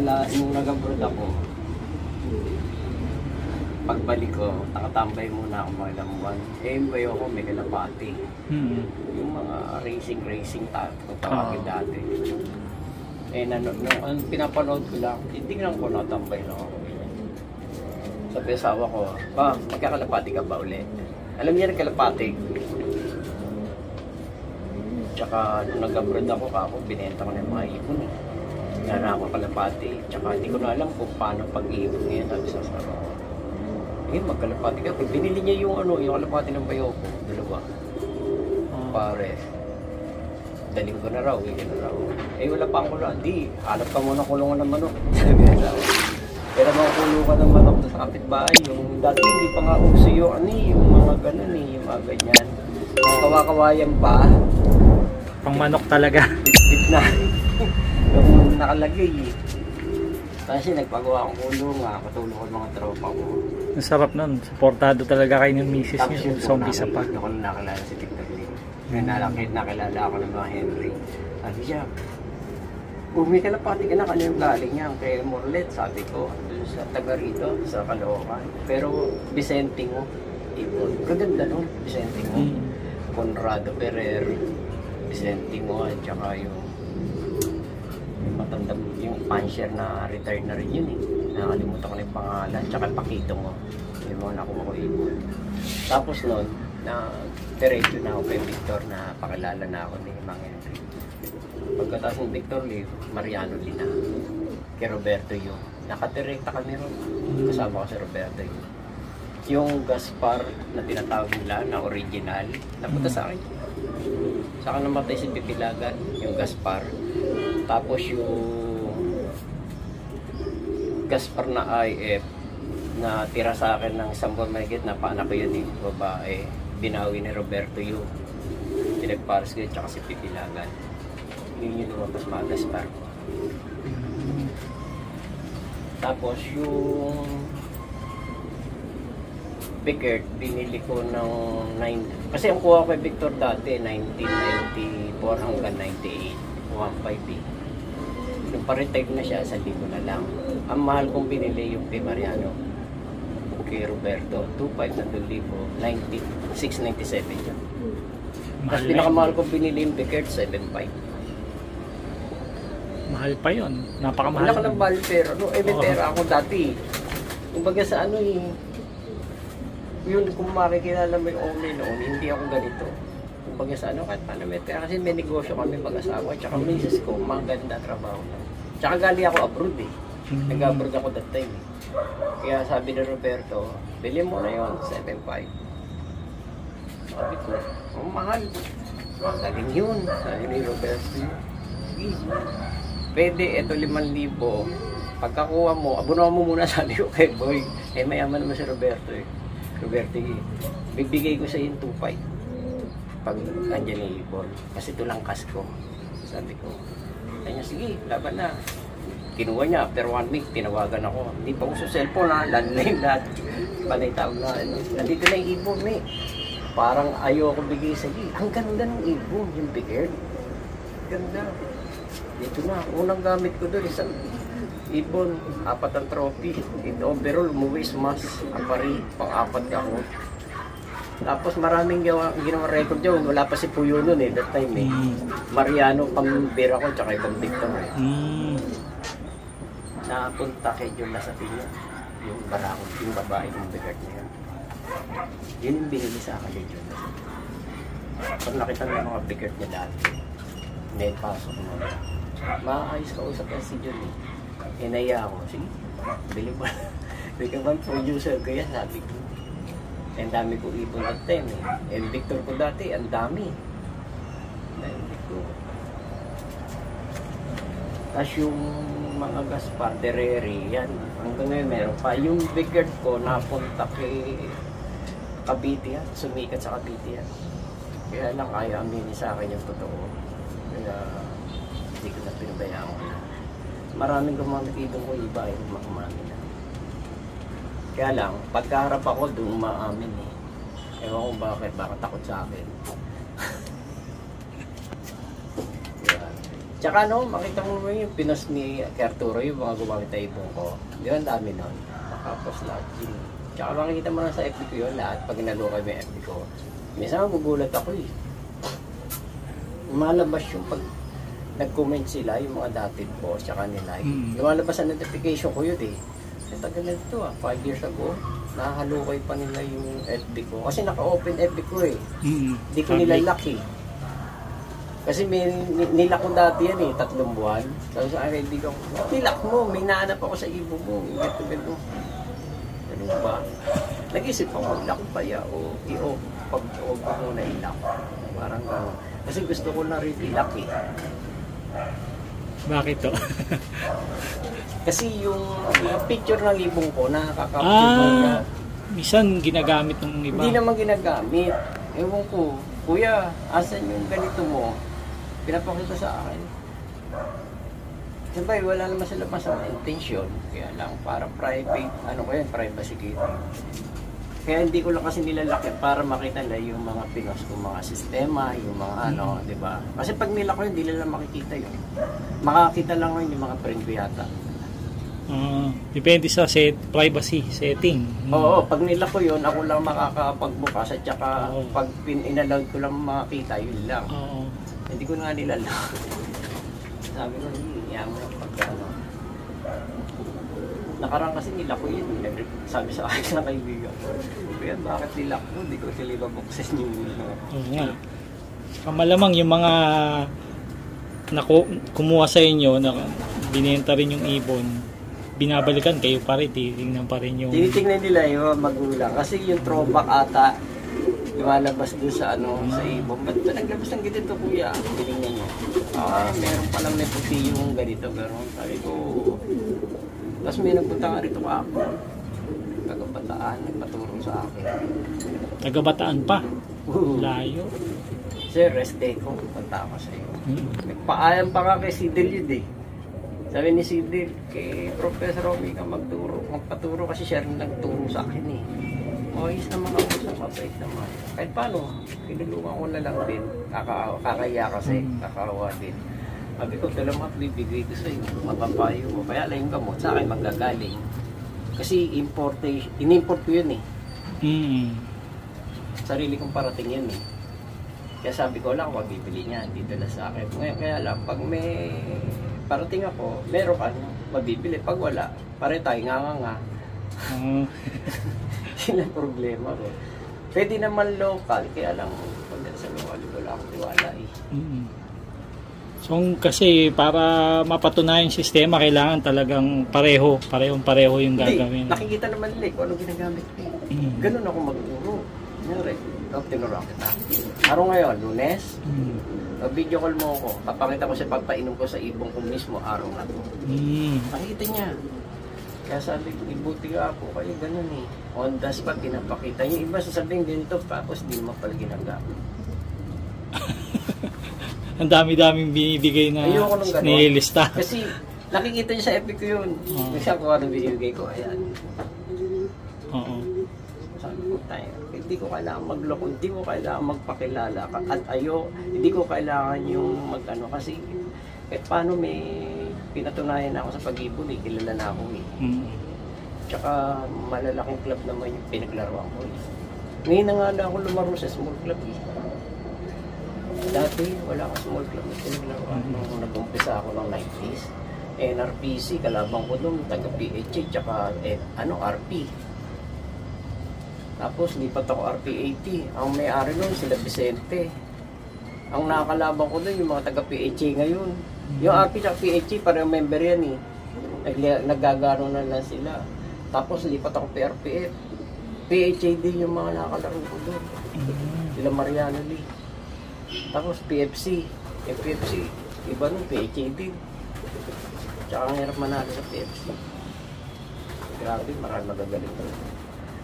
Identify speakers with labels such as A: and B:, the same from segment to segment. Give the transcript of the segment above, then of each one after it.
A: nung nag-abroad ako, pagbalik ko, nakatambay muna ako mga ilang buwan. Eh, bayo ako, may kalapati. Yung mga racing kung tawagin dati. Eh, nung pinapanood ko lang, hindi lang ko natambay lang ako. Sabi sa asawa ko, ba, magkakalapati ka ba ulit? Alam niya rin kalapati. Tsaka nung nag-abroad ako, binenta ko na yung mga ipon. Nana ako kalapati. Tsaka hindi ko na alam kung paano pag-iipon ngayon. Sabi sa asawa ko. Eh, magkalapati ka. Binili niya yung kalapati ng bayo ko. Dalawa. Pare. Daling ko na raw. Eh, wala pa akong kulungan. Di, hanap ka muna kulungan ng manok. Pero makukulong ka ng manok sa kapitbahay. Yung dati hindi pa nga uso yung mga ganun yung mga ganyan. Yung kawakawayan pa.
B: Pang manok talaga.
A: Bit na. Yung nakalagay Kasi nagpagawa akong kulungan. Katulong ko mga tropa ko.
B: Ang sarap nun. Supportado talaga kayo ng misis niyo. Sa umpisa pa.
A: Ako na nakilala si Victor Lee. Nakilala ako ng mga Henry. Sabi siya, may kalapati ka na, kanina galing niya kay Morlet, sabi ko, sa taga rito, sa Caloocan. Pero Vicente mo, ibon. Kaganda nun, Vicente mo. Conrado Ferrer, Vicente mo, at saka yung matanda, yung puncher na retired na rin yun Nakalimutan ko na yung pangalan, tsaka Pakito mo. Yung mga nakuha ko ibon. Tapos nun, diretso na ako kay Victor na pakilala na ako ni Mang Henry. Pagkatapos ng Victor Lee, Mariano Lina, kay Roberto yung nakadirekta kami ron. Kasama ko si Roberto yung Gaspar na tinatawag nila na original, napunta sa akin. Sa akin namatay si Pipilagan, yung Gaspar. Tapos yung Gaspar na IF na tira sa akin ng isang buwan mahigit na paanak ko yun babae. Binawi ni Roberto yung pinagparas ko tsaka si Pipilagan. Yun yung lumabas mga Gaspar. Tapos yung Bickert, binili ko ng kasi ang kuha ko kay Victor dati 1994 hanggang 98 1.5 nung pa-retire na siya 1,000 na lang. Ang mahal kong binili yung kay Mariano kay Roberto 2.5 na 2,000 697 yun. Tapos pinakamahal kong binili yung Bickert 7.5.
B: Mahal pa yun, napakamahal.
A: Wala ka ng mahal pero pera ako dati kumbaga sa yun, kung makikilala mo yung owner noon, hindi ako ganito. Kumbaga sa kahit paano may pera. Kasi may negosyo kami mag-asawa. Tsaka misis ko, maganda trabaho na. Tsaka gali ako abroad Nag-abroad ako that time Kaya sabi ni Roberto, bili mo na yun, 7.5. Sabi ko, mahal. Galing yun. Sabi ni Roberto, pwede, eto 5,000. Pagkakuha mo, abunaw mo muna sabi ko kay Boy. Mayaman naman si Roberto Roberto, bibigay ko sa iyo 2.5 pag andyan yung ibon. Kasi ito lang cash ko. Sabi ko, kanya sige, laban na. Kinuha niya, after 1 week, tinawagan ako. Hindi pa ko sa cellphone landline lahat. Panay tawag na, nandito na yung ibon Parang ayaw ako bigay sa iyo. Ang ganda ng ibon, yung Bickert. Ganda. Dito na, unang gamit ko doon, isang ibon, 4 ang trophy. Ito overall, umuwi mas apari, pang-4 ako. Tapos maraming ginawa record dyan. Wala pa si Puyo nun that time Mariano, pambira ko, tsaka ibang Victor Napunta kay John Lasapilla, yung barako, yung babae ng Bickert na yan. Yun yung binili sa akin kay John Lasapilla. Pag nakita ng mga Bickert niya dati, may pasok mo. Maayos ka usap yan si John Inaya ako, sige, bili mo. Bigyan bang producer ko yan, sabi ko. Ang dami ko ipon at time And Victor ko dati, ang dami. Tapos yung mga Gaspar, Tereri, yan. Hanggang ngayon meron pa. Yung Bickert ko, napunta kay Cavite yan. Sumikat sa Cavite yan. Kaya lang kaya aminin sa akin yung totoo. Kaya hindi ko na pinabayaan ko na. Maraming gumamit itong ko iba yung makamamin na. Kaya lang, pagkaharap ako doon maamin Ewan ko bakit takot sa akin. Diba? Tsaka ano, makita mo naman yung pinos ni Arturo, yung mga gumamit na ibon ko. Di ba, ang dami nun. Nakapos lahat yun. Tsaka makikita mo na sa FB ko yun lahat, pag inalukay mo yung FB ko. Minsan magugulat ako eh. Lumalabas yung pag nag-comment sila, yung mga dated post, tsaka nilike. Lumalabas ang notification ko yun eh. Ang tagal na ito 5 years ago, nakahalukay pa nila yung FB ko. Kasi naka-open FB ko eh. Hindi ko nilalak eh. Kasi may nilak ko dati yan eh, 3 buwan. Sabi sa akin, hindi ko, nilak mo, may nahanap ako sa ibo mo. Gato-gato. Ganun ba? Nag-isip ako, ilak pa ya o i-off. Pag-off ako na ilak. Parang gano'n. Kasi gusto ko na rin ilak eh.
B: Bakit to?
A: Kasi yung picture ng ibong ko, nakaka-capture na.
B: Minsan ginagamit ng iba.
A: Hindi naman ginagamit. Ewan ko, kuya, asan yung ganito mo? Pinapakita sa akin. Sabay, wala naman sila masamang intention. Kaya lang, para private, ano ko yan, privacy keeping. Kaya hindi ko lang kasi nilalaki para makita nila yung mga pinos kong mga sistema, yung mga ano, di ba? Kasi pag nila ko yun, hindi nila makikita yun. Makakita lang ko yung mga friend ko yata.
B: Depende sa privacy setting.
A: Oo, pag nila ko yun, ako lang makakapagbukas at saka pag in-allowed ko lang makakita, yun lang. Hindi ko nga nilalak. Sabi ko, iyan mo lang pag ano. Nakarang kasi nilak ko yun. Sabi sa akin na kaibigan ko, kaya bakit nilak mo? Hindi ko sila ibabuksan yung
B: Oo nga. Saka malamang yung mga kumuha sa inyo na binenta rin yung ibon, binabalikan kayo pa rin, titingnan pa rin yung...
A: Tinitingnan nila yung magulang. Kasi yung throwback ata, lumalabas doon sa ano, sa ibon. Ba't ba naglabas ng ganito kuya? Tinignan niya. Meron palang may puti yung ganito, gano'n. Sabi ko, tapos may nagpunta nga rito ka ako. Taga-Bataan, nagpaturo sa akin.
B: Taga-Bataan pa? Layo.
A: Sir, rest day ko, punta ako sa iyo. Nagpaalam pa ka kay Sidel yun eh. Sabi ni Sidel, kay Professor Romy ka magpaturo kasi siya rin nagturo sa akin eh. Ayos naman ako sa mabait naman. Kahit paano, pinulungan ko na lang din. Kakaya kasi, kakawa din. Sabi ko, talagang bibigay ko sa iyo, mapapayo mo. Kaya lang yung gamot sa akin magagaling. Kasi in-import ko yun eh. Sarili kong parating yan eh. Kaya sabi ko lang, huwag bibili niya, dito na sa akin. Ngayon, kaya lang, pag may parating ako, meron ka mabibili. Pag wala, pare tayo nga. Yun ang problema ko. Pwede naman local, kaya lang pag sa local, wala akong tiwala eh.
B: So kasi para mapatunayan yung sistema, kailangan talagang pareho yung gagawin.
A: Hindi, nakikita naman nila kung anong ginagamit ko. Ganun ako magturo. Nangyari, tinuruan kita. Araw ngayon, Lunes, video call mo ako. Papakita ko sa pagpainom ko sa ibong ko mismo araw na to. Nakikita niya. Kaya sabi ko, ibuti ka ako kayo, ganun eh. On the spot, pinapakita. Yung iba sasabihin ganito, tapos di mo pala ginagamit.
B: Ang dami-daming binibigay na nilista.
A: Kasi nakikita niya sa epic ko yun. Kasi ako ano binibigay ko, ayan. Sabi ko tayo, hindi ko kailangan magloko, hindi ko kailangan magpakilala. At hindi ko kailangan yung mag-ano. Kasi kahit paano may pinatunayan ako sa pag-ibon eh, kilala na ako eh. Tsaka malalaking club naman yung pinaglaruan ko eh. Ngayon na nga na ako lumaro sa small club eh. Dati wala akong small club na pinaglaruan. Nung nag-umpisa ako ng 90s, NRPC, kalabang ko doon, taga-PHA, tsaka RP. Tapos lipat ako RP80. Ang may-ari noon sila Vicente. Ang nakakalabang ko doon yung mga taga-PHA ngayon. Yung RP at PHA, parang member yan eh. Naggagano na lang sila. Tapos lipat ako PRPF. PHA din yung mga nakakalaro ko doon. Sila Mariano Lee. Tapos PFC. FFC, iba nung PHA din. Tsaka ang hirap manalo sa PFC. Grabe, marami magagaling ko.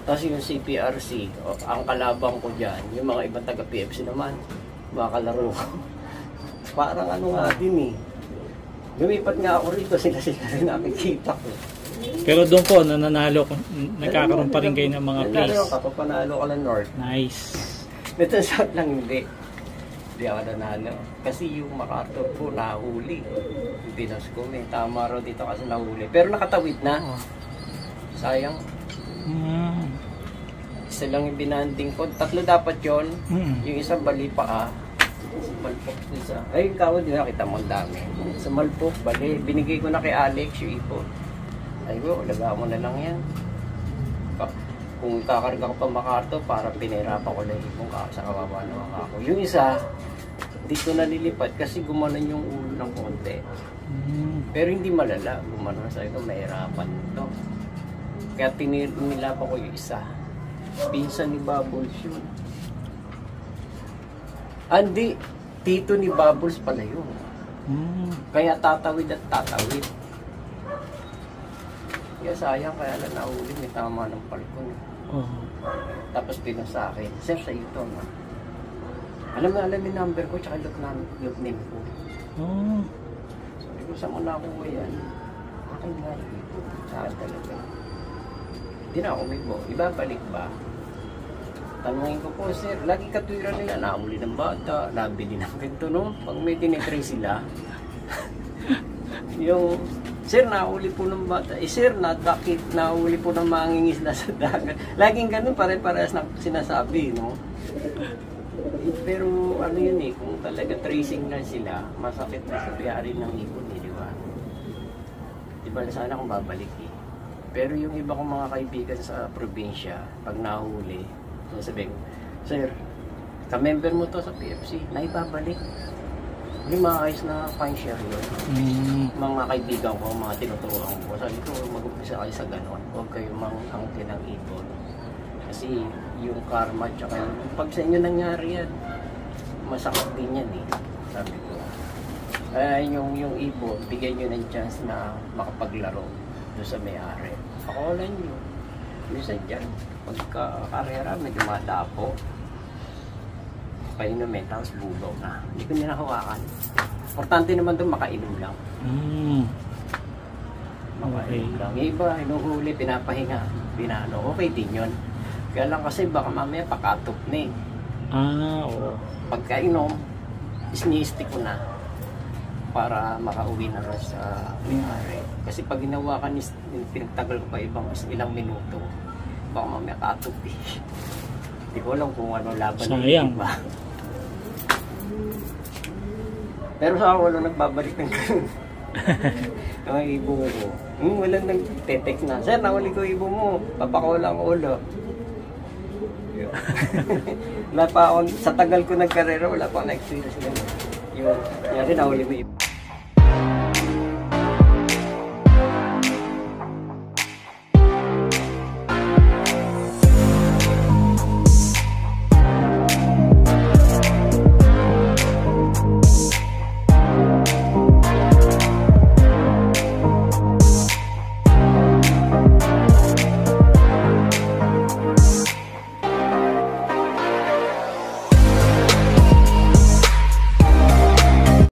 A: Tapos yung CPRC, ang kalabang ko dyan, yung mga ibang taga-PFC naman, mga kalaro ko. Parang ano nga din eh. Lumipat nga ako rito, sila rin nakikita ko.
B: Pero doon po, nananalo, nagkakaroon pa rin kayo ng mga place.
A: Nanalo ka, panalo ka ng North.
B: Nice.
A: Dito sa South lang hindi. Hindi ako nanalo. Kasi yung MacArthur ko nahuli. Yung pinos ko, may tama raw dito kasi nahuli. Pero nakatawid na. Sayang. Isa lang yung binanding ko. 3 dapat yon. Yung isa bali pa Malpok isa. Ay, yung kawad, di nakita mo ang dami. Sa Malpok, bali. Binigay ko na kay Alex yung ipon. Ay ko, laga mo na lang yan. Kung kakarga ko pa MacArthur, para pinahirapan ko lang yung sa kawawa naman ako. Yung isa, dito nalilipat kasi gumanon yung ulo ng konti. Pero hindi malala. Gumanon sa ito, mahirapan ito. Kaya tinilapan ko yung isa. Pinsan ni Bubbles yun. Andi, tito ni Bubbles pala yun. Kaya tatawid at tatawid. Kaya sayang, kaya lang nahuli, may tama ng palkon. Tapos pinos sa akin, sir, sa ito, no? Alam yung number ko, tsaka look name ko. Sabi ko, saan mo na ako yan? Akin nga ito. Saan talaga? Hindi na ako may bo. Ibabalik ba? Tanungin ko po, sir, lagi katwiran nila, nauli ng bata, nabili ng ganito, no? Pag may tinitry sila, yung, sir, nauli po ng bata, sir, nauli po ng mangingis na sa dagat. Laging ganun, pare-parehas na sinasabi, no? Pero, ano yun kung talaga tracing na sila, masakit na sa biyari ng ipon, di ba? Di ba, sana kung babalik, Pero yung iba kong mga kaibigan sa probinsya, pag nahuli, sabihin, sir, ka-member mo to sa PFC, naibabalik. Hindi maayos na fine share yun. Mga kaibigan ko, mga tinuturuan ko, sabi ko, mag-upisa kayo sa ganon. Huwag kayo mangangkin ng ipon. Kasi yung karma, tsaka pag sa inyo nangyari yan, masakit din yan sabi ko. Yung ipon, bigyan nyo ng chance na makapaglaro doon sa may-ari. Pakawalan nyo. Minsan dyan, pagka-karera, medyo madapo. Painumin, tapos bugaw na. Hindi ko ninahawakan. Importante naman doon, makainom lang. Makainom lang. Yung iba, hinuhuli, pinapahinga, pinano. Okay din yun. Kaya lang kasi baka mamaya pakatop na
B: Oo.
A: Pagkainom, isni-stick ko na para makauwi na rin sa may-ari. Kasi pag ginawa ka, pinagtagal ko pa ilang minuto, baka mamaya katop Hindi ko alam kung ano laban
B: sayang.
A: Iba. Pero sa ako walang nagbabalik ng ganun. Ang ibo ko. Walang nag-text na, sir, nahuli ko ibo mo, papakawala ang ulo. Wala pa akong, sa tagal ko nagkarera, wala pa akong na-experience ganun. Yung nahuli mo ibo.